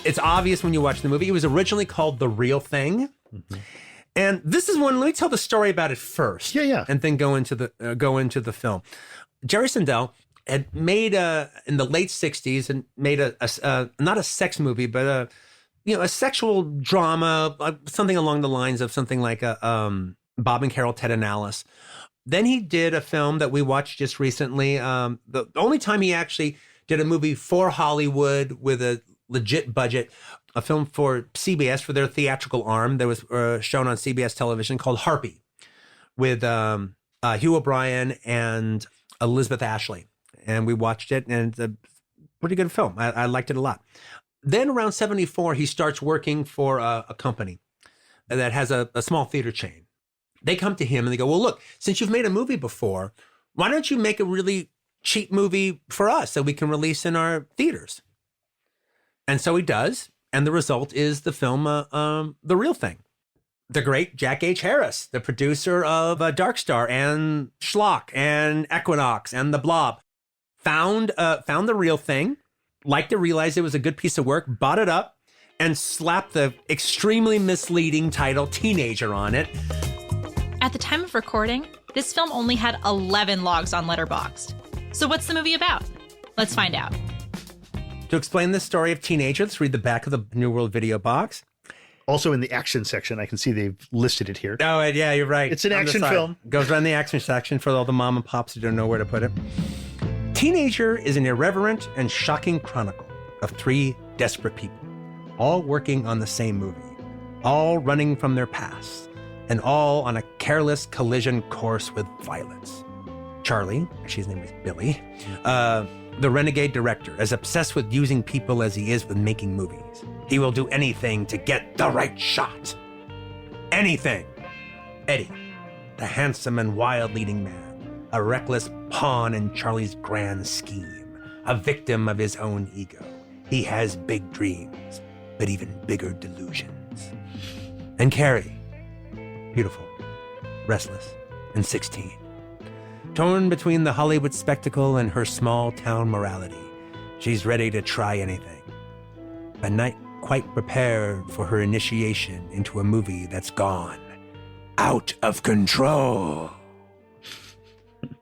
It's obvious when you watch the movie. It was originally called The Real Thing. Mm-hmm. And this is one, let me tell the story about it first. Yeah. And then go into the film. Jerry Sindell had made in the late 60s and made a not a sex movie, but a sexual drama, something along the lines of something like Bob and Carol, Ted and Alice. Then he did a film that we watched just recently. The only time he actually did a movie for Hollywood with a legit budget, a film for CBS for their theatrical arm that was shown on CBS television called Harpy with Hugh O'Brien and Elizabeth Ashley. And we watched it, and it's a pretty good film. I liked it a lot. Then around 74, he starts working for a company that has a small theater chain. They come to him and they go, well, look, since you've made a movie before, why don't you make a really cheap movie for us that we can release in our theaters? And so he does. And the result is the film, The Real Thing. The great Jack H. Harris, the producer of Dark Star and Schlock and Equinox and The Blob, found The Real Thing, liked to realize it was a good piece of work, bought it up, and slapped the extremely misleading title Teenager on it. At the time of recording, this film only had 11 logs on Letterboxd. So what's the movie about? Let's find out. To explain the story of Teenager, let's read the back of the New World Video box. Also in the action section, I can see they've listed it here. Oh, yeah, you're right. It's an action film. Goes right in the action section for all the mom and pops who don't know where to put it. Teenager is an irreverent and shocking chronicle of three desperate people, all working on the same movie, all running from their past, and all on a careless collision course with violence. Charlie, actually his name is Billy, the renegade director, as obsessed with using people as he is with making movies. He will do anything to get the right shot. Anything. Eddie, the handsome and wild leading man, a reckless pawn in Charlie's grand scheme, a victim of his own ego. He has big dreams, but even bigger delusions. And Carrie, beautiful, restless, and 16. Torn between the Hollywood spectacle and her small-town morality, she's ready to try anything, but not quite prepared for her initiation into a movie that's gone out of control.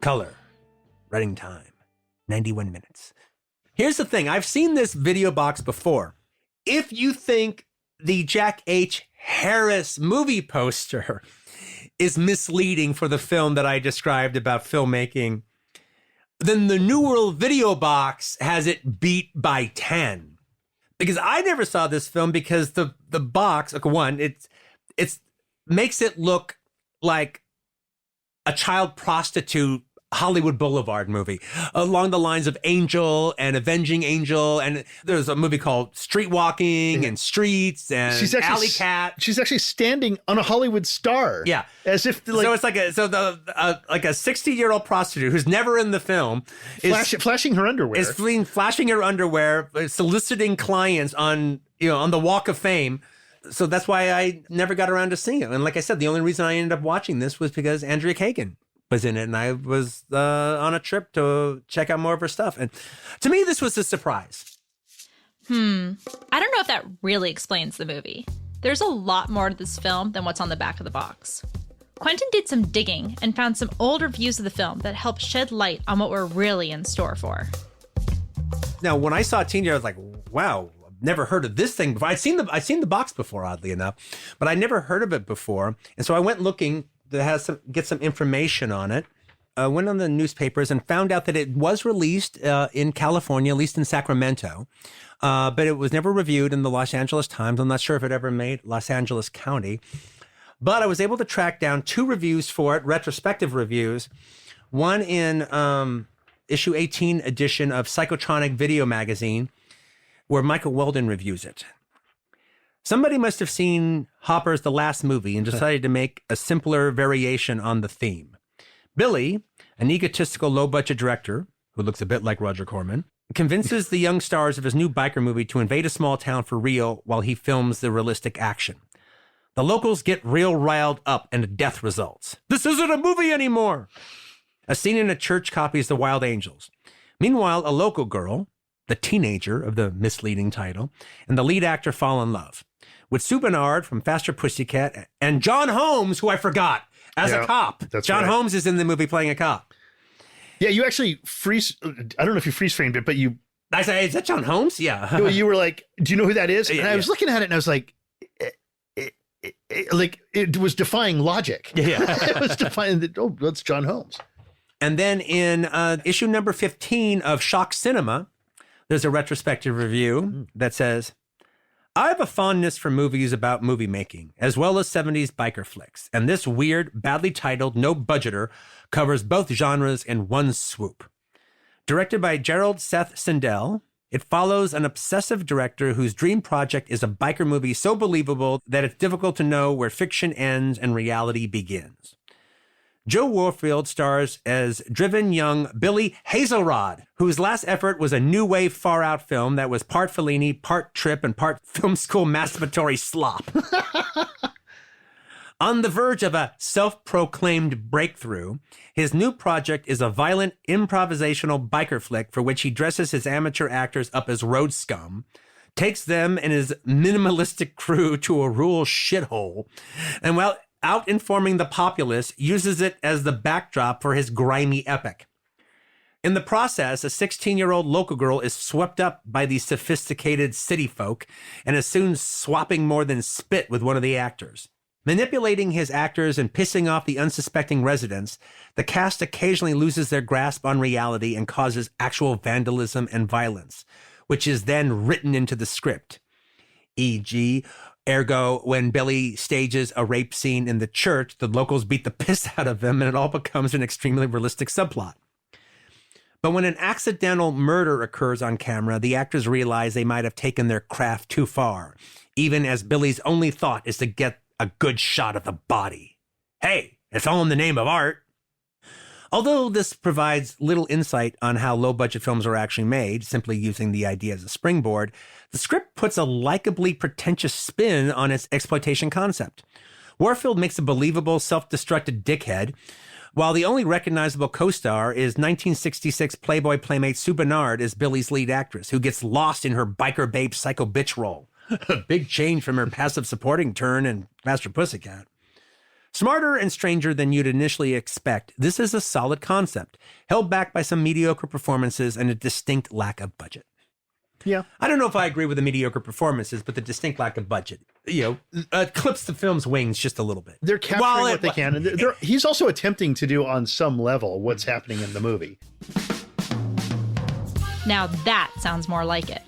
Color, running time, 91 minutes. Here's the thing. I've seen this video box before. If you think the Jack H. Harris movie poster is misleading for the film that I described about filmmaking, then the New World Video box has it beat by 10. Because I never saw this film because the box, okay, one, it's makes it look like a child prostitute Hollywood Boulevard movie along the lines of Angel and Avenging Angel. And there's a movie called Streetwalking and Streets and Alley Cat. She's actually standing on a Hollywood star. Yeah. As if so it's like a 60-year-old prostitute who's never in the film flashing her underwear. Is flashing her underwear, soliciting clients on the Walk of Fame. So that's why I never got around to seeing it. And like I said, the only reason I ended up watching this was because Andrea Kagan was in it, and I was on a trip to check out more of her stuff. And to me, this was a surprise. I don't know if that really explains the movie. There's a lot more to this film than what's on the back of the box. Quentin did some digging and found some old reviews of the film that help shed light on what we're really in store for. Now, when I saw Teenager, I was like, wow, I've never heard of this thing before. I'd seen the box before, oddly enough, but I never heard of it before. And so I went looking to get some information on it. Went on the newspapers and found out that it was released in California, at least in Sacramento, but it was never reviewed in the Los Angeles Times. I'm not sure if it ever made Los Angeles County, but I was able to track down 2 reviews for it, retrospective reviews. One in issue 18 edition of Psychotronic Video Magazine, where Michael Weldon reviews it. Somebody must have seen Hopper's The Last Movie and decided to make a simpler variation on the theme. Billy, an egotistical low-budget director who looks a bit like Roger Corman, convinces the young stars of his new biker movie to invade a small town for real while he films the realistic action. The locals get real riled up and death results. This isn't a movie anymore! A scene in a church copies The Wild Angels. Meanwhile, a local girl, the teenager of the misleading title, and the lead actor fall in love with Sue Bernard from Faster Pussycat and John Holmes, who I forgot, as a cop. That's John right. Holmes is in the movie playing a cop. Yeah, you actually freeze. I don't know if you freeze framed it, but I say, is that John Holmes? Yeah. you were like, do you know who that is? And Yeah, I was looking at it and I was like, it was defying logic. Yeah. It was defying that, oh, that's John Holmes. And then in issue number 15 of Shock Cinema, there's a retrospective review that says, I have a fondness for movies about movie making, as well as 70s biker flicks, and this weird, badly titled, no-budgeter covers both genres in one swoop. Directed by Gerald Seth Sindell, it follows an obsessive director whose dream project is a biker movie so believable that it's difficult to know where fiction ends and reality begins. Joe Warfield stars as driven young Billy Hazelrod, whose last effort was a new wave far out film that was part Fellini, part trip, and part film school masturbatory slop. On the verge of a self-proclaimed breakthrough, his new project is a violent improvisational biker flick for which he dresses his amateur actors up as road scum, takes them and his minimalistic crew to a rural shithole, and while out informing the populace, uses it as the backdrop for his grimy epic. In the process, a 16-year-old local girl is swept up by these sophisticated city folk and is soon swapping more than spit with one of the actors. Manipulating his actors and pissing off the unsuspecting residents, the cast occasionally loses their grasp on reality and causes actual vandalism and violence, which is then written into the script. E.g., ergo, when Billy stages a rape scene in the church, the locals beat the piss out of him and it all becomes an extremely realistic subplot. But when an accidental murder occurs on camera, the actors realize they might have taken their craft too far, even as Billy's only thought is to get a good shot of the body. Hey, it's all in the name of art. Although this provides little insight on how low-budget films are actually made, simply using the idea as a springboard, the script puts a likably pretentious spin on its exploitation concept. Warfield makes a believable, self-destructed dickhead, while the only recognizable co-star is 1966 Playboy playmate Sue Bernard as Billy's lead actress, who gets lost in her biker babe psycho bitch role. A big change from her passive supporting turn in Faster Pussycat. Smarter and stranger than you'd initially expect, this is a solid concept, held back by some mediocre performances and a distinct lack of budget. Yeah. I don't know if I agree with the mediocre performances, but the distinct lack of budget, clips the film's wings just a little bit. They're capturing what they can. And he's also attempting to do on some level what's happening in the movie. Now that sounds more like it.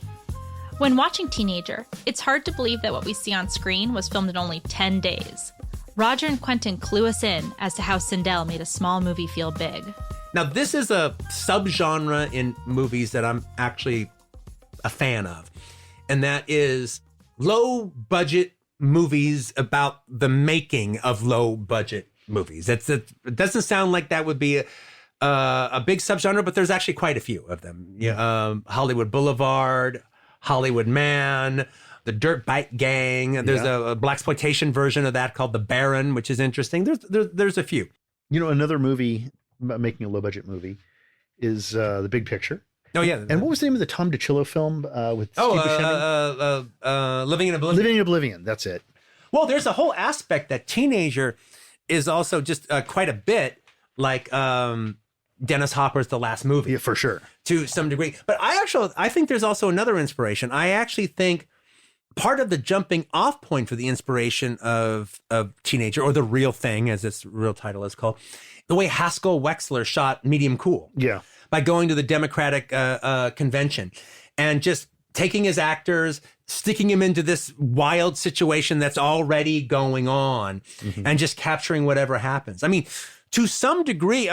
When watching Teenager, it's hard to believe that what we see on screen was filmed in only 10 days. Roger and Quentin clue us in as to how Sindell made a small movie feel big. Now, this is a subgenre in movies that I'm actually a fan of, and that is low-budget movies about the making of low-budget movies. It doesn't sound like that would be a big subgenre, but there's actually quite a few of them. Hollywood Boulevard, Hollywood Man, the Dirt Bike Gang. There's a blaxploitation version of that called The Baron, which is interesting. There's a few. Another movie about making a low budget movie is The Big Picture. Oh yeah. And what was the name of the Tom DiCillo film with Steve Buscemi? Living in Oblivion. Living in Oblivion. That's it. Well, there's a whole aspect that Teenager is also just quite a bit like Dennis Hopper's The Last Movie. Yeah, for sure. To some degree. But I think there's also another inspiration. I actually think part of the jumping off point for the inspiration of Teenager, or The Real Thing, as its real title is called, the way Haskell Wexler shot Medium Cool. Yeah. By going to the Democratic convention and just taking his actors, sticking him into this wild situation that's already going on, and just capturing whatever happens. I mean, to some degree,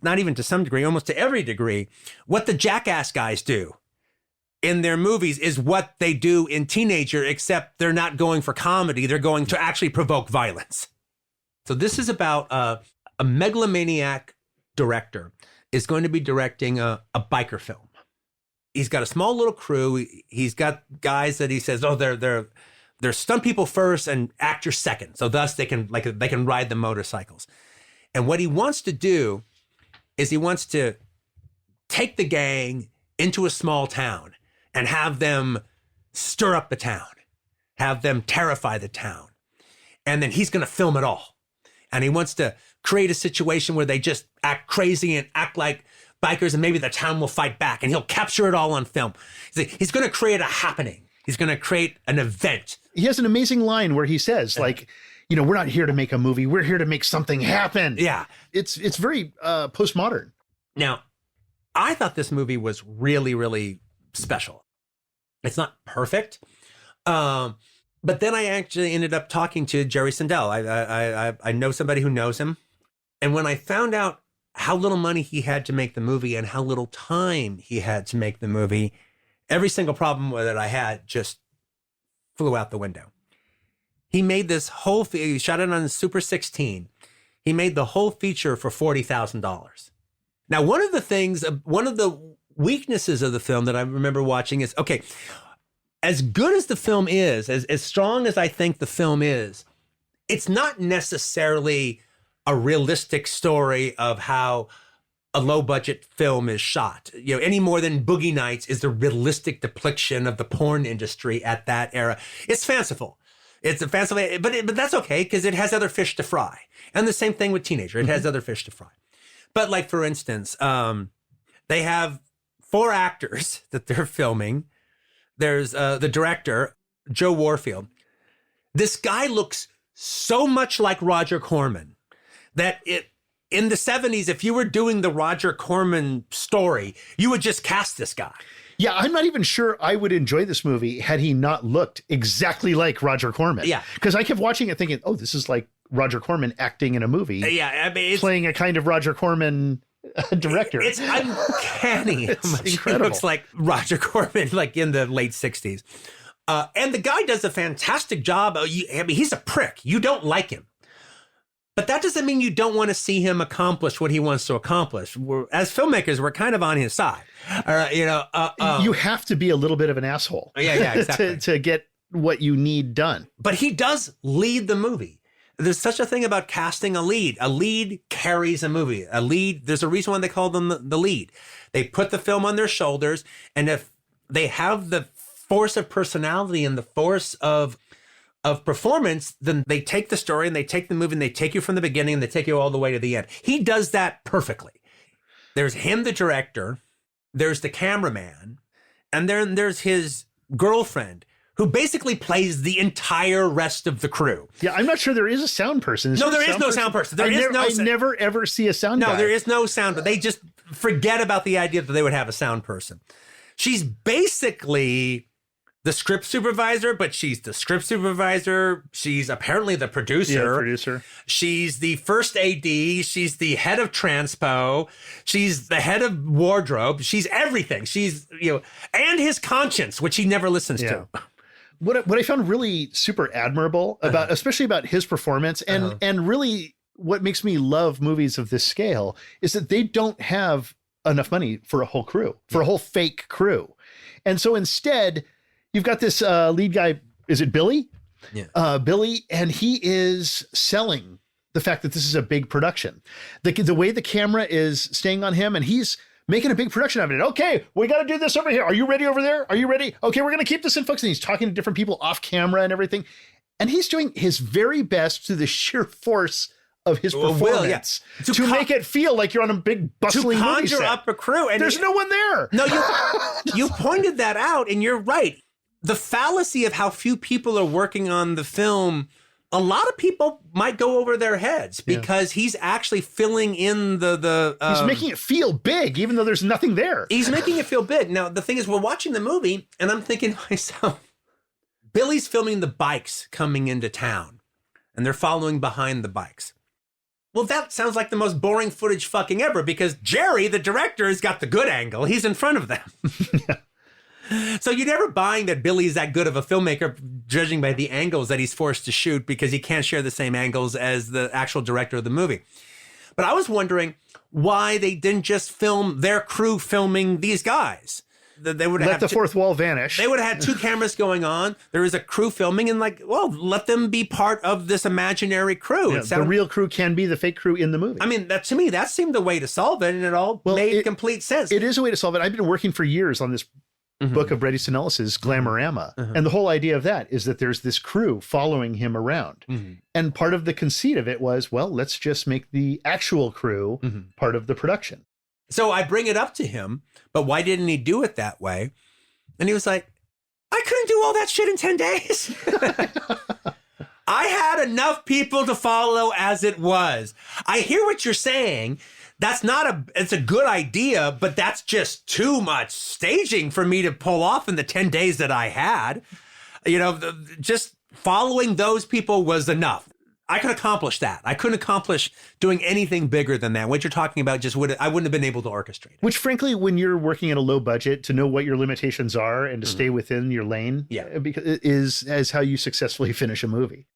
not even to some degree, almost to every degree, what the Jackass guys do in their movies is what they do in Teenager, except they're not going for comedy. They're going to actually provoke violence. So this is about a megalomaniac director is going to be directing a biker film. He's got a small little crew. He's got guys that he says, they're stunt people first and actors second. So thus they can ride the motorcycles. And what he wants to do is he wants to take the gang into a small town and have them stir up the town, have them terrify the town. And then he's going to film it all. And he wants to create a situation where they just act crazy and act like bikers, and maybe the town will fight back, and he'll capture it all on film. He's going to create a happening. He's going to create an event. He has an amazing line where he says, like, we're not here to make a movie. We're here to make something happen. Yeah. It's very postmodern. Now, I thought this movie was really, really special. It's not perfect. But then I actually ended up talking to Jerry Sindell. I know somebody who knows him. And when I found out how little money he had to make the movie and how little time he had to make the movie, every single problem that I had just flew out the window. He made this whole, he shot it on Super 16. He made the whole feature for $40,000. Now, one of the weaknesses of the film that I remember watching is, okay, as good as the film is, as strong as I think the film is, it's not necessarily a realistic story of how a low budget film is shot. Any more than Boogie Nights is the realistic depiction of the porn industry at that era. It's fanciful. It's a fanciful, but that's okay because it has other fish to fry. And the same thing with Teenager. It has other fish to fry. But like, for instance, they have 4 actors that they're filming. There's the director, Joe Warfield. This guy looks so much like Roger Corman that in the 70s, if you were doing the Roger Corman story, you would just cast this guy. Yeah, I'm not even sure I would enjoy this movie had he not looked exactly like Roger Corman. Yeah. Because I kept watching it thinking, oh, this is like Roger Corman acting in a movie. Yeah, I mean, playing a kind of Roger Corman director. It's uncanny. It's incredible. He looks like Roger Corman, like in the late 60s. And the guy does a fantastic job. I mean, he's a prick. You don't like him. But that doesn't mean you don't want to see him accomplish what he wants to accomplish. As filmmakers, we're kind of on his side. You have to be a little bit of an asshole. Yeah, exactly. to get what you need done. But he does lead the movie. There's such a thing about casting a lead. A lead carries a movie. There's a reason why they call them the lead. They put the film on their shoulders, and if they have the force of personality and the force of performance, then they take the story and they take the movie and they take you from the beginning and they take you all the way to the end. He does that perfectly. There's him, the director, there's the cameraman, and then there's his girlfriend, who basically plays the entire rest of the crew. Yeah, I'm not sure there is a sound person. No, there is no sound person. I never ever see a sound guy. No, there is no sound, but they just forget about the idea that they would have a sound person. She's basically the script supervisor, but she's the script supervisor. She's apparently the producer. Yeah, producer. She's the first AD. She's the head of transpo. She's the head of wardrobe. She's everything. She's, and his conscience, which he never listens to. What I found really super admirable about, especially about his performance, and really what makes me love movies of this scale, is that they don't have enough money for a whole crew, for a whole fake crew. And so instead, you've got this lead guy, is it Billy? Yeah. Billy, and he is selling the fact that this is a big production. The way the camera is staying on him, and he's making a big production of it. Okay, we got to do this over here. Are you ready over there? Are you ready? Okay, we're going to keep this in focus. And he's talking to different people off camera and everything. And he's doing his very best through the sheer force of his performance to make it feel like you're on a big bustling to movie set. conjure up a crew. And there's no one there. No, you pointed that out, and you're right. The fallacy of how few people are working on the film, a lot of people might go over their heads because he's actually filling in he's making it feel big, even though there's nothing there. He's making it feel big. Now, the thing is, we're watching the movie, and I'm thinking to myself, Billy's filming the bikes coming into town, and they're following behind the bikes. Well, that sounds like the most boring footage fucking ever, because Jerry, the director, has got the good angle. He's in front of them. So you're never buying that Billy's that good of a filmmaker, judging by the angles that he's forced to shoot, because he can't share the same angles as the actual director of the movie. But I was wondering why they didn't just film their crew filming these guys. They would Let the fourth wall vanish. They would have had 2 cameras going on. There was a crew filming, and let them be part of this imaginary crew. Yeah, the real crew can be the fake crew in the movie. I mean, to me, that seemed the way to solve it, and it all made complete sense. It is a way to solve it. I've been working for years on this book of Brady Sinellis's Glamorama. And the whole idea of that is that there's this crew following him around. And part of the conceit of it was, well, let's just make the actual crew part of the production. So I bring it up to him, but why didn't he do it that way? And he was like, I couldn't do all that shit in 10 days. I had enough people to follow as it was. I hear what you're saying. It's a good idea, but that's just too much staging for me to pull off in the 10 days that I had. Just following those people was enough. I could accomplish that. I couldn't accomplish doing anything bigger than that. What you're talking about I wouldn't have been able to orchestrate it. Which, frankly, when you're working at a low budget, to know what your limitations are and to stay within your lane is how you successfully finish a movie.